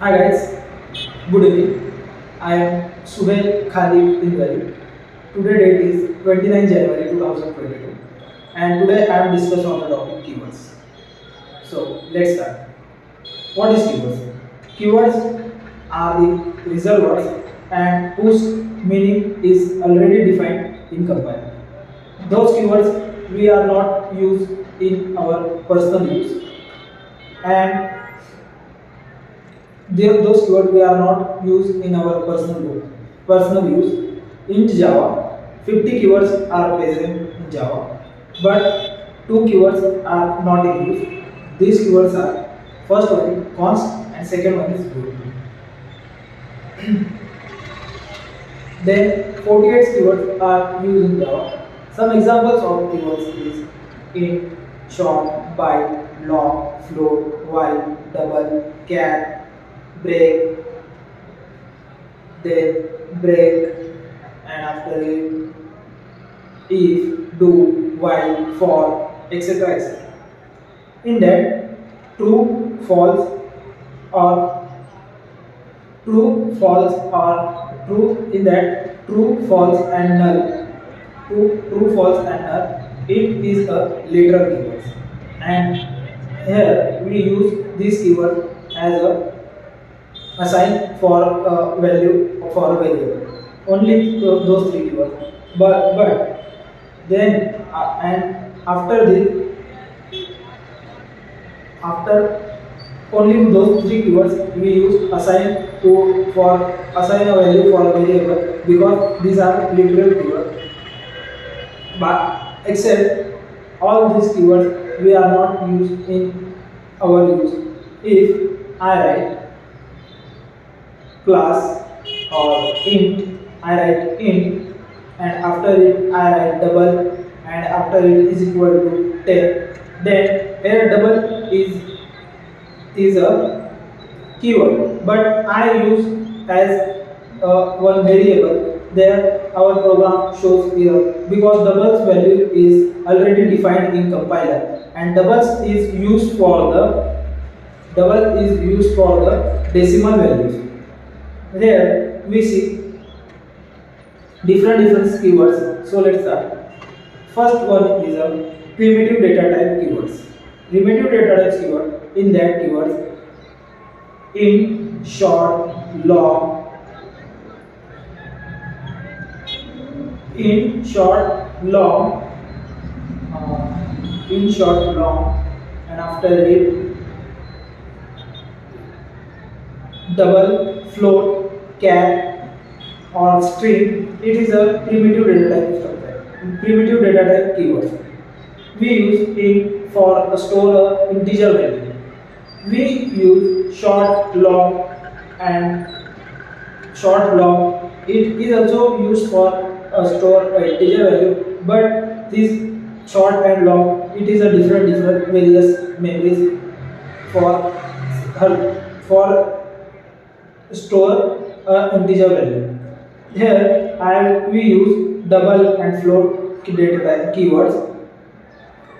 Hi guys, good evening. I am Suhail Khalid Indwari. Today date is 29 January 2022 and today I am discussing on the topic keywords. So let's start. What is keywords? Keywords are the result words and whose meaning is already defined in compiler. Those keywords we are not used in our personal use and those keywords we are not used in our personal use. In Java, 50 keywords are present in Java, but two keywords are not in use. These keywords are first one const and second one is group. Then 48 keywords are used in Java. Some examples of keywords is int, short, byte, long, float, while, double, char, break, then break, and after it if, do, while, for, etc. etc. In that, true, false, or true in that true, false, and null. True, false, and null. It is a literal keyword, and here we use this keyword as a assign for a value for a variable. Only those three keywords. But then and after this after only those three keywords we use assign to for assign a value for a variable because these are literal keywords. But except all these keywords we are not used in our use. If I write class or int, I write int and after it I write double and after it is equal to 10. Then here double is a keyword, but I use as one variable. There our program shows here because doubles value is already defined in compiler and double is used for the decimal values. Here we see different keywords. So let's start. First one is a primitive data type keywords. Primitive data type keyword in that keywords in short, long, in short, long, in short, long, and after it double, float, char, or string. It is a primitive data type structure. Primitive data type keywords. We use int for store a integer value. We use short, long, and short, long. It is also used for store a integer value, but this short and long it is a different various memories for for store a integer value. Here we use double and float data type keywords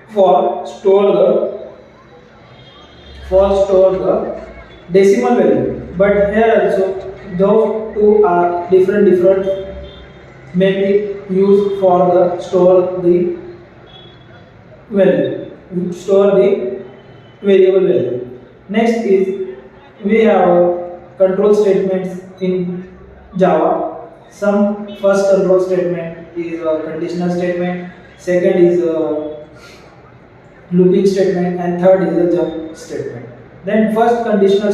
for store the decimal value. But here also those two are different memory used for the store the variable value. Next is we have control statements in Java. Some first control statement is a conditional statement, second is a looping statement, and third is a jump statement. Then first is a conditional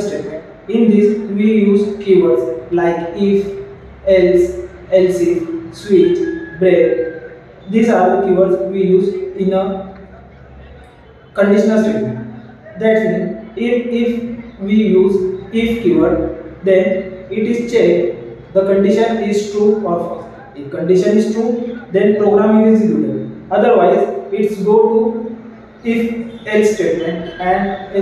statement. In this we use keywords like if, else, else if, switch, break. These are the keywords we use in a conditional statement. That means if we use if keyword, then it is checked the condition is true or false. If condition is true, then program is executed. Otherwise, it's go to if else statement and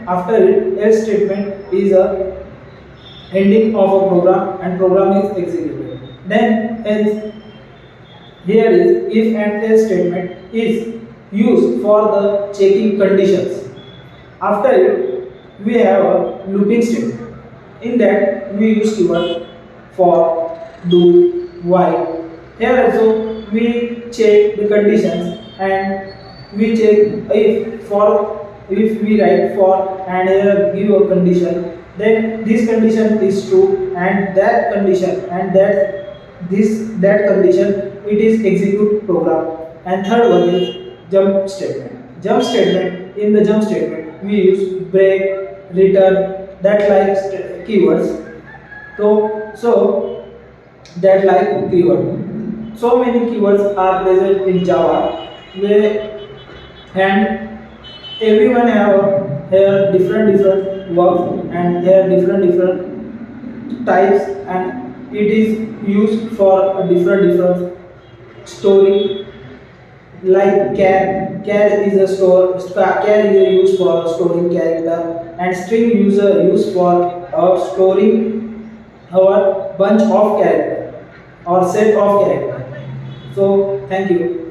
after it else statement is a ending of a program and program is executed. Then else here is if and else statement is used for the checking conditions. After it, we have a looping statement. In that, we use keyword for, do, while. Here also, we check the conditions and we check if we write for and here give a condition, then this condition is true and that condition and that condition it is execute program. And third one is jump statement. Jump statement, in the jump statement we use break, return, that like keywords. So that like keyword. So many keywords are present in Java where, and everyone have here different work and there different types, and it is used for a different story. Like char is a char is a used for storing character, and string user used for storing our bunch of character or set of character. So thank you.